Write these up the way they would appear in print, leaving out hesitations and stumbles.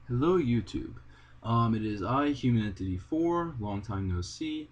Hello YouTube. It is I, Human Entity 4, long time no see.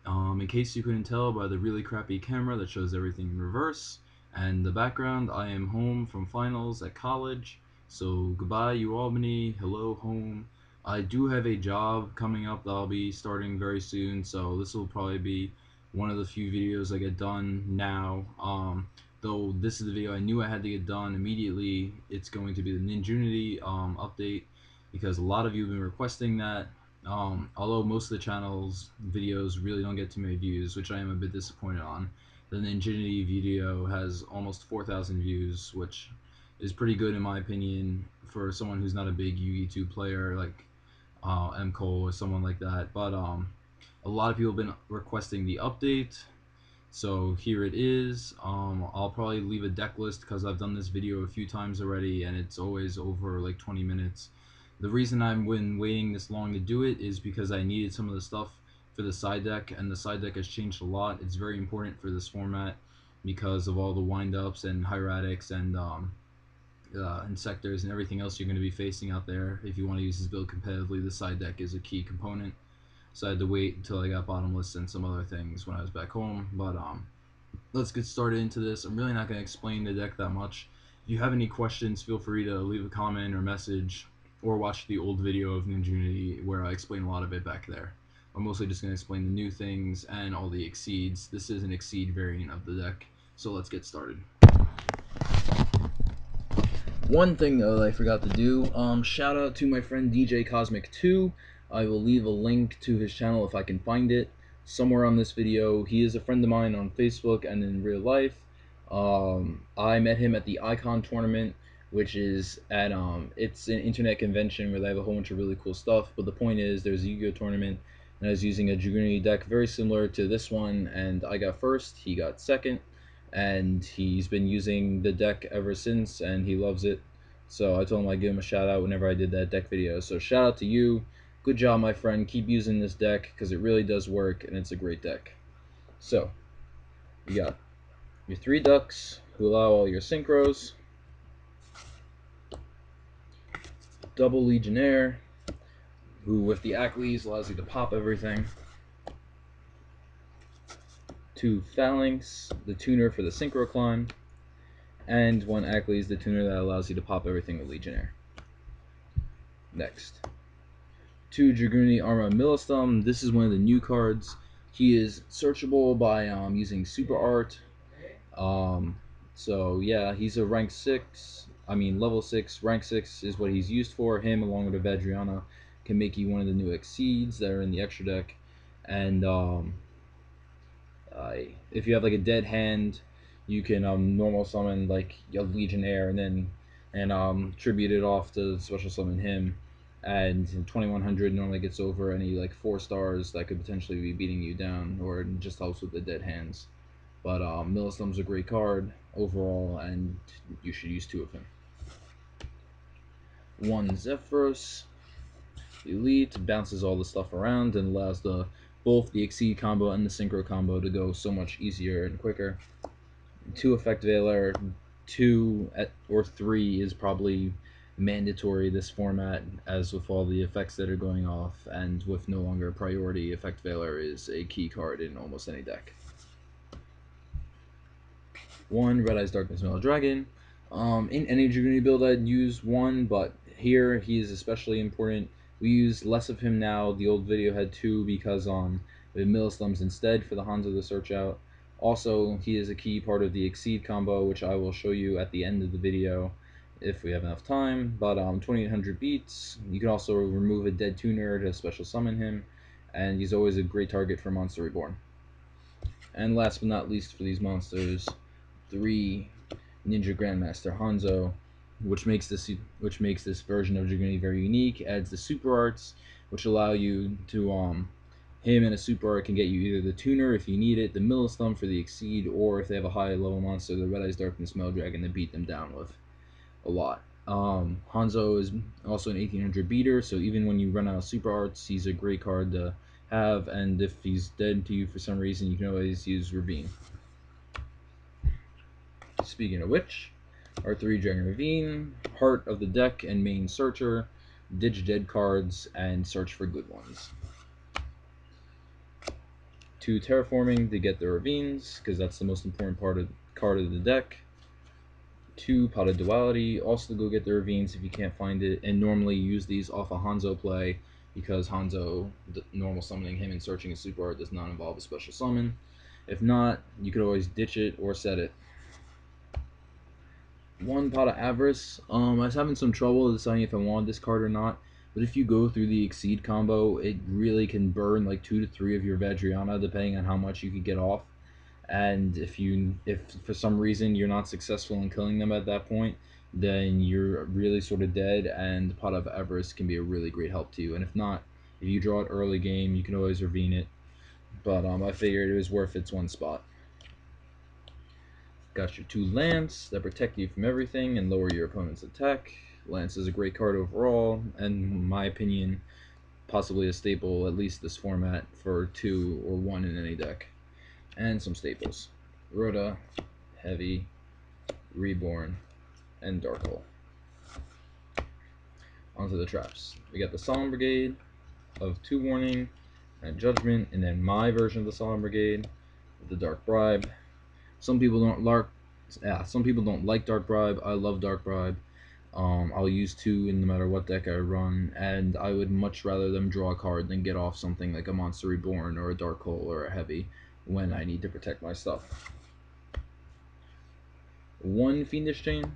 In case you couldn't tell by the really crappy camera that shows everything in reverse, and the background, I am home from finals at college. So goodbye you Albany, hello home. I do have a job coming up that I'll be starting very soon, so this will probably be one of the few videos I get done now. Though this is the video I knew I had to get done immediately, it's going to be the Ninjunity update because a lot of you have been requesting that. Although most of the channel's videos really don't get too many views, which I am a bit disappointed on. The Ninjunity video has almost 4,000 views, which is pretty good in my opinion for someone who's not a big Yu-Gi-Oh! Player like M. Cole or someone like that. But a lot of people have been requesting the update, so here it is. I'll probably leave a deck list because I've done this video a few times already and it's always over like 20 minutes. The reason I've been waiting this long to do it is because I needed some of the stuff for the side deck, and the side deck has changed a lot. It's very important for this format because of all the windups and hieratics and insectors and everything else you're going to be facing out there. If you want to use this build competitively, the side deck is a key component. So I had to wait until I got bottomless and some other things when I was back home. But let's get started into this. I'm really not going to explain the deck that much. If you have any questions, feel free to leave a comment or message, or watch the old video of Ninjunity where I explain a lot of it back there. I'm mostly just going to explain the new things and all the exceeds. This is an exceed variant of the deck, so let's get started. One thing though that I forgot to do, shout out to my friend DJ Cosmic 2. I will leave a link to his channel if I can find it somewhere on this video. He is a friend of mine on Facebook and in real life. I met him at the Icon tournament, which is at it's an internet convention where they have a whole bunch of really cool stuff. But the point is, there's a Yu-Gi-Oh tournament, and I was using a Dragunity deck very similar to this one, and I got first, he got second, and he's been using the deck ever since, and he loves it. So I told him I'd give him a shout out whenever I did that deck video. So shout out to you. Good job, my friend. Keep using this deck because it really does work, and it's a great deck. So you got your 3 ducks who allow all your synchros, double Legionnaire, who with the Aklys allows you to pop everything, 2 Phalanx, the tuner for the synchro climb, and 1 Aklys, the tuner that allows you to pop everything with Legionnaire. Next, 2 Dragunity Arma Mystletainn. This is one of the new cards. He is searchable by using Super Art. So yeah, he's a rank 6. I mean level 6. Rank 6 is what he's used for. Him along with a Vadriana can make you one of the new exceeds that are in the extra deck. And if you have like a dead hand, you can normal summon like a Legionnaire and tribute it off to special summon him. And 2100 normally gets over any like 4 stars that could potentially be beating you down, or it just helps with the dead hands. But Mystletain's a great card overall, and you should use 2 of him. 1 Zephyros, Elite, bounces all the stuff around and allows both the Exceed combo and the Synchro combo to go so much easier and quicker. 2 Effect Veiler, 2 or 3 is probably mandatory this format, as with all the effects that are going off, and with no longer priority, Effect Veiler is a key card in almost any deck. 1 Red Eyes Darkness Metal Dragon. In any Dragunity build I'd use 1, but here he is especially important. We use less of him now. The old video had 2 because we had Mystletains instead for the Hanzo to search out. Also, he is a key part of the Exceed combo, which I will show you at the end of the video if we have enough time. But 2800 beats. You can also remove a dead tuner to special summon him, and he's always a great target for Monster Reborn. And last but not least for these monsters, 3 Ninja Grandmaster Hanzo, which makes this version of Dragunity very unique. Adds the super arts, which allow you to him and a super art can get you either the tuner if you need it, the Mystletainn for the exceed, or if they have a high level monster, the Red Eyes Darkness Metal Dragon to beat them down with a lot. Hanzo is also an 1800 beater, so even when you run out of super arts, he's a great card to have, and if he's dead to you for some reason, you can always use Ravine. Speaking of which, our 3 Dragon Ravine, heart of the deck and main searcher. ditch dead cards, and search for good ones. 2 Terraforming to get the Ravines, because that's the most important card of the deck. 2 Pot of Duality, also to go get the Ravines if you can't find it, and normally use these off a Hanzo play, because Hanzo, normal summoning him and searching a super art does not involve a special summon. If not, you could always ditch it or set it. 1 Pot of Avarice. I was having some trouble deciding if I wanted this card or not, but if you go through the Exceed combo, it really can burn like 2 to 3 of your Vadriana, depending on how much you could get off. And if for some reason you're not successful in killing them at that point, then you're really sort of dead, and Pot of Avarice can be a really great help to you. And if not, if you draw it early game, you can always Ravine it. But I figured it was worth its 1 spot. Got your 2 Lance that protect you from everything and lower your opponent's attack. Lance is a great card overall, and in my opinion, possibly a staple, at least this format, for 2 or 1 in any deck. And some staples: Rhoda, Heavy, Reborn, and Dark Hole. Onto the traps. We got the Solemn Brigade of 2 Warning and Judgment, and then my version of the Solemn Brigade, the Dark Bribe. Some people don't like Dark Bribe. I love Dark Bribe. I'll use 2 in no matter what deck I run, and I would much rather them draw a card than get off something like a Monster Reborn or a Dark Hole or a Heavy when I need to protect my stuff. 1 Fiendish Chain.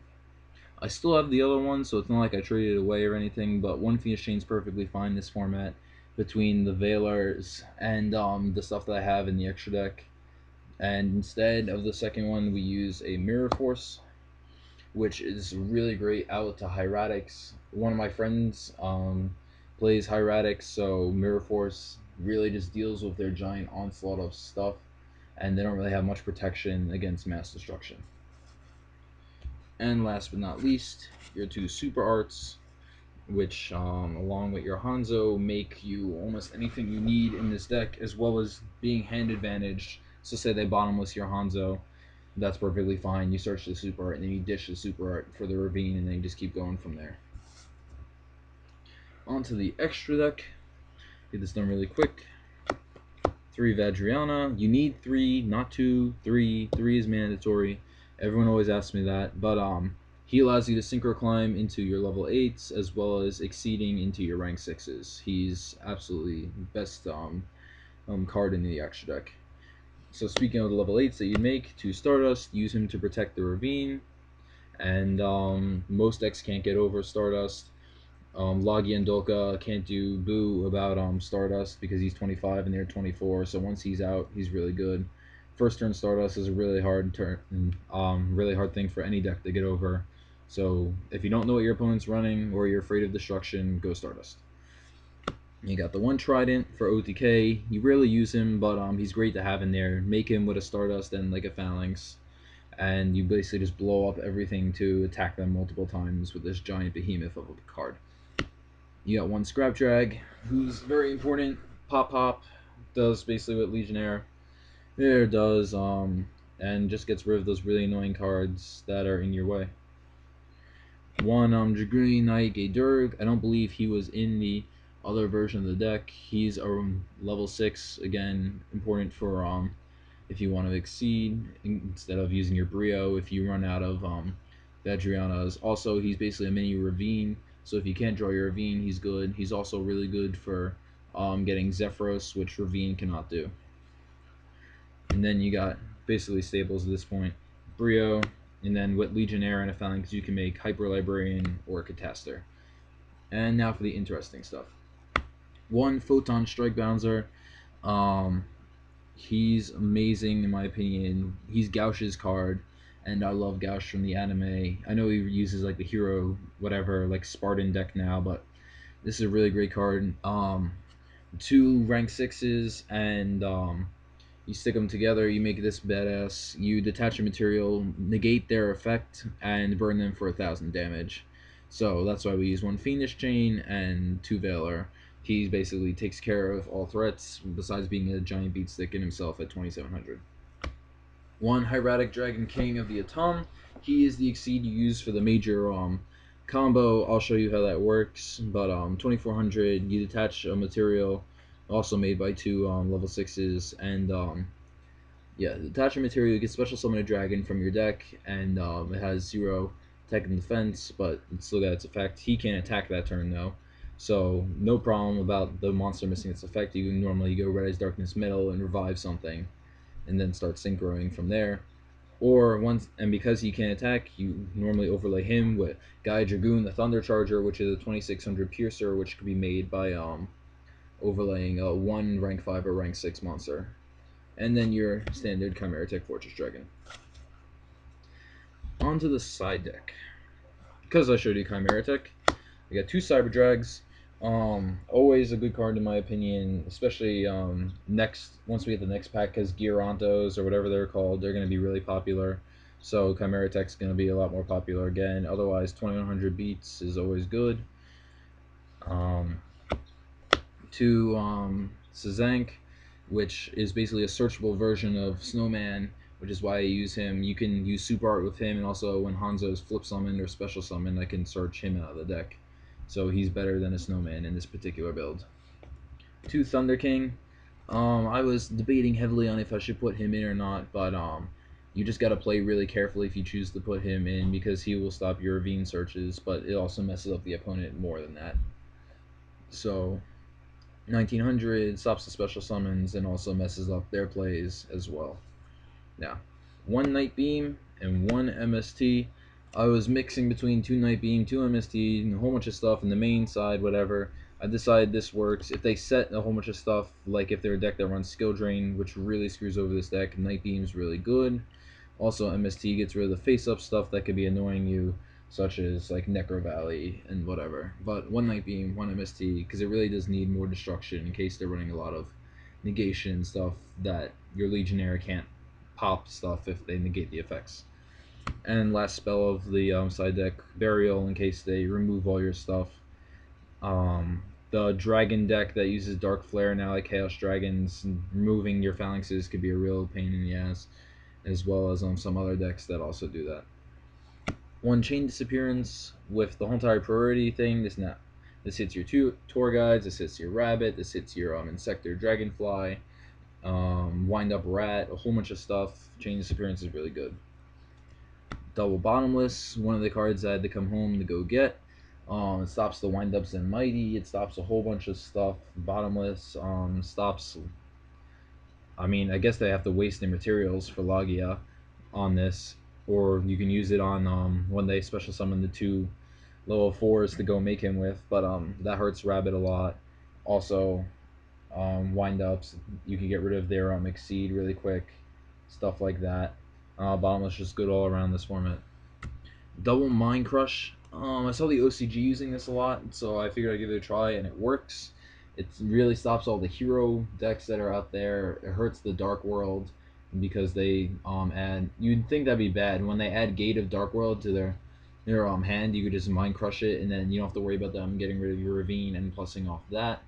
I still have the other one, so it's not like I traded it away or anything, but 1 Fiendish Chain is perfectly fine in this format between the Veilers and the stuff that I have in the extra deck. And instead of the second one, we use a Mirror Force, which is really great out to Hieratics. One of my friends plays Hieratics, so Mirror Force really just deals with their giant onslaught of stuff, and they don't really have much protection against mass destruction. And last but not least, your 2 super arts, which along with your Hanzo make you almost anything you need in this deck, as well as being hand advantaged. So say they bottomless your Hanzo, that's perfectly fine. You search the super art and then you dish the super art for the Ravine, and then you just keep going from there. Onto the extra deck. Get this done really quick. 3 Vadriana. You need 3, not 2. 3 is mandatory. Everyone always asks me that, but he allows you to synchro climb into your level 8s as well as exceeding into your rank 6s. He's absolutely best card in the extra deck. So speaking of the level 8s that you make, 2 Stardust, use him to protect the Ravine, and most decks can't get over Stardust. Logi and Dolka can't do boo about Stardust because he's 25 and they're 24, so once he's out, he's really good. First turn Stardust is a really hard thing for any deck to get over. So if you don't know what your opponent's running or you're afraid of destruction, go Stardust. You got the 1 Trident for OTK. You rarely use him, but he's great to have in there. Make him with a Stardust and like a Phalanx, and you basically just blow up everything to attack them multiple times with this giant behemoth of a card. You got 1 Scrap Drag, who's very important. Pop does basically what Legionnaire does, and just gets rid of those really annoying cards that are in your way. 1 Dragunity Knight Durg. I don't believe he was in the other version of the deck. He's a level 6, again, important for if you want to exceed instead of using your Brio if you run out of Vadrianas. Also, he's basically a mini Ravine, so if you can't draw your Ravine, he's good. He's also really good for getting Zephyros, which Ravine cannot do. And then you got basically staples at this point: Brio, and then with Legionnaire and a Phalanx you can make Hyper Librarian or Cataster. And now for the interesting stuff. 1 Photon Strike Bouncer. He's amazing in my opinion. He's Gauch's card, and I love Gauch from the anime. I know he uses like the hero whatever like Spartan deck now, but this is a really great card. 2 rank 6s, and you stick them together, you make this badass. You detach a material, negate their effect, and burn them for 1,000 damage. So that's why we use 1 Fiendish Chain and 2 Veiler. He basically takes care of all threats, besides being a giant beatstick in himself at 2,700. 1 Hieratic Dragon King of the Atum. He is the Exceed you use for the major combo, I'll show you how that works. But 2400, you detach a material, also made by two level 6s, and yeah, detach a material. You can special summon a dragon from your deck, and it has 0 attack and defense, but it's still got its effect. He can't attack that turn though, so no problem about the monster missing its effect. You can normally go Red Eyes Darkness Middle and revive something, and then start synchroing from there. Or once, and because he can't attack, you normally overlay him with Gaia Dragoon, the Thunder Charger, which is a 2600 Piercer, which could be made by overlaying a 1 rank 5 or rank 6 monster. And then your standard Chimera Tech Fortress Dragon. Onto the side deck. Because I showed you Chimera Tech, we got 2 Cyber Drags. Always a good card in my opinion, especially once we get the next pack, because Girantos or whatever they're called, they're going to be really popular. So Chimera Tech's going to be a lot more popular again. Otherwise, 2100 beats is always good. To Sazank, which is basically a searchable version of Snowman, which is why I use him. You can use Super Art with him, and also when Hanzo's flip summoned or special summoned, I can search him out of the deck. So he's better than a Snowman in this particular build. To Thunder King, I was debating heavily on if I should put him in or not, but you just gotta play really carefully if you choose to put him in, because he will stop your Ravine searches, but it also messes up the opponent more than that. So 1900 stops the special summons and also messes up their plays as well. Now, 1 Night Beam and 1 MST. I was mixing between 2 Night Beam, 2 MST, and a whole bunch of stuff in the main side, whatever. I decided this works. If they set a whole bunch of stuff, like if they're a deck that runs Skill Drain, which really screws over this deck, Night Beam's really good. Also, MST gets rid of the face-up stuff that could be annoying you, such as like Necro Valley and whatever. But 1 Night Beam, 1 MST, because it really does need more destruction in case they're running a lot of negation stuff that your Legionnaire can't pop stuff if they negate the effects. And last spell of the side deck, Burial, in case they remove all your stuff. The Dragon deck that uses Dark Flare now, like Chaos Dragons, removing your Phalanxes could be a real pain in the ass, as well as some other decks that also do that. 1 Chain Disappearance with the whole entire priority thing. This hits your 2 Tour Guides, this hits your Rabbit, this hits your Insector Dragonfly, Wind Up Rat, a whole bunch of stuff. Chain Disappearance is really good. Double Bottomless, one of the cards I had to come home to go get. It stops the Wind Ups and Mighty, it stops a whole bunch of stuff. Bottomless stops, I mean, I guess they have to waste their materials for Logia on this, or you can use it on when they special summon the 2 level 4s to go make him with, but that hurts Rabbit a lot. Also, Wind Ups, you can get rid of their Exceed really quick, stuff like that. Bottomless just good all around this format. Double Mind Crush. I saw the OCG using this a lot, so I figured I'd give it a try, and it works. It really stops all the hero decks that are out there. It hurts the Dark World because they add. You'd think that'd be bad when they add Gate of Dark World to their hand. You could just Mind Crush it, and then you don't have to worry about them getting rid of your Ravine and plussing off that.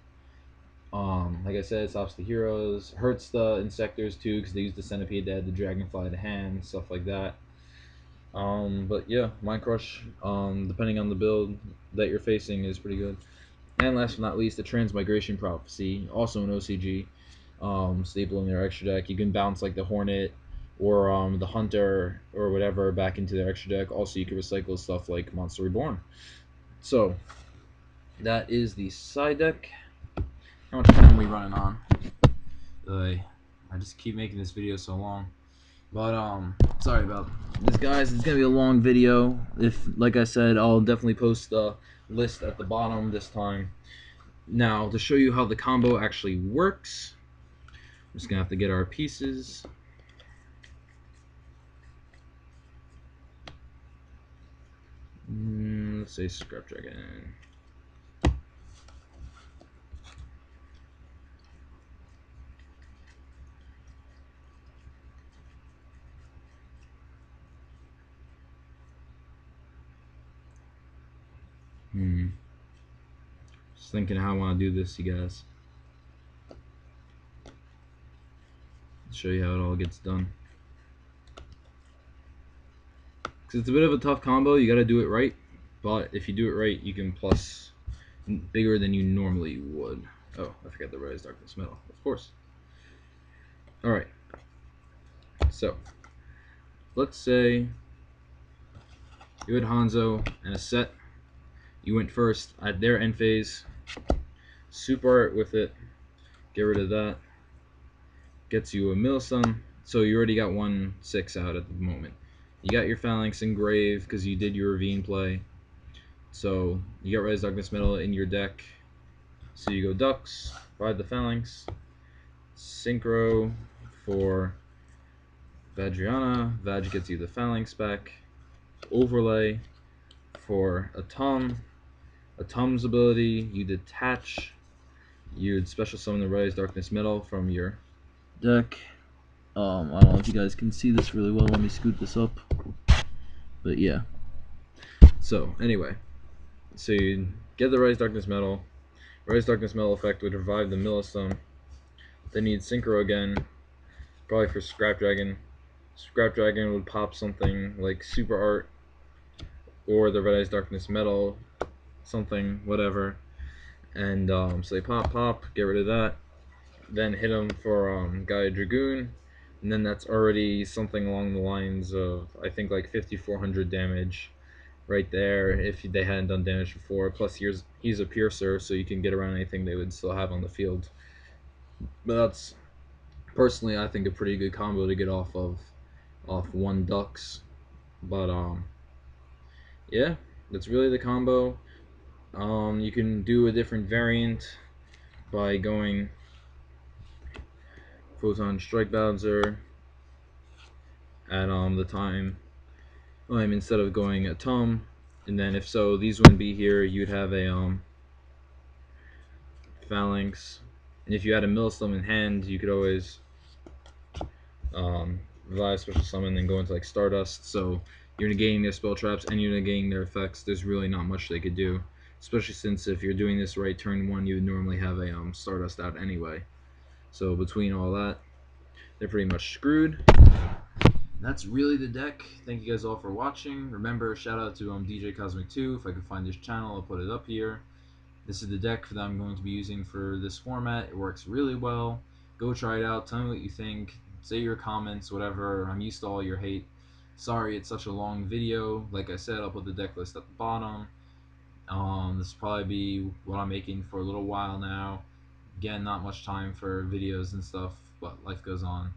Like I said, it stops the heroes, hurts the Insectors too, because they use the Centipede to add the Dragonfly to hand, stuff like that. But yeah, Mind Crush, depending on the build that you're facing, is pretty good. And last but not least, the Transmigration Prophecy, also an OCG, staple in their extra deck. You can bounce like the Hornet or the Hunter or whatever back into their extra deck. Also, you can recycle stuff like Monster Reborn. So, that is the side deck. How much time are we running on? I just keep making this video so long. But sorry about this, guys. It's gonna be a long video. If, like I said, I'll definitely post the list at the bottom this time. Now, to show you how the combo actually works, I'm just gonna have to get our pieces. Let's say Scrap Dragon. Just thinking how I want to do this, you guys. Show you how it all gets done. Because it's a bit of a tough combo, you gotta do it right. but if you do it right, you can plus bigger than you normally would. Oh, I forgot the Rise Darkness Metal, of course. Alright, so let's say you had Hanzo and a set. You went first at their end phase. Super Art with it. Get rid of that. Gets you a Mystletainn. So you already got 1/6 out at the moment. You got your Phalanx engraved because you did your Ravine play. So you got Rise Darkness Metal in your deck. So you go Dux, ride the Phalanx, Synchro for Vajriana. Vaj gets you the Phalanx back. Overlay for Atum. Atum's ability, you detach. You'd special summon the Rise Darkness Metal from your deck. I don't know if you guys can see this really well. Let me scoot this up. But yeah. So anyway, so you get the Rise Darkness Metal. Rise Darkness Metal effect would revive the Mystletainn. Then you'd Synchro again, probably for Scrap Dragon. Scrap Dragon would pop something like Super Art or the Rise Darkness Metal, something, whatever. And so they pop, get rid of that. Then hit them for Gaia Dragoon. And then that's already something along the lines of, I think, like 5,400 damage right there if they hadn't done damage before. Plus he's a piercer, so you can get around anything they would still have on the field. But that's, personally, I think a pretty good combo to get off one Dux. But yeah, that's really the combo. You can do a different variant by going Photon Strike Bowser at the time. Instead of going Atum, and then if so, these wouldn't be here. You'd have a Phalanx, and if you had a Mystletainn in hand, you could always revive special summon and go into like Stardust. So you're negating their spell traps and you're negating their effects. There's really not much they could do, especially since if you're doing this right turn 1, you would normally have a Stardust out anyway. So between all that, they're pretty much screwed. That's really the deck. Thank you guys all for watching. Remember, shout out to DJ Cosmic 2. If I can find his channel, I'll put it up here. This is the deck that I'm going to be using for this format. It works really well. Go try it out. Tell me what you think. Say your comments, whatever. I'm used to all your hate. Sorry it's such a long video. Like I said, I'll put the deck list at the bottom. This will probably be what I'm making for a little while now. Again, not much time for videos and stuff, but life goes on.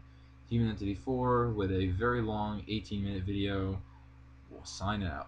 Human Entity 4 with a very long 18-minute video. We'll sign out.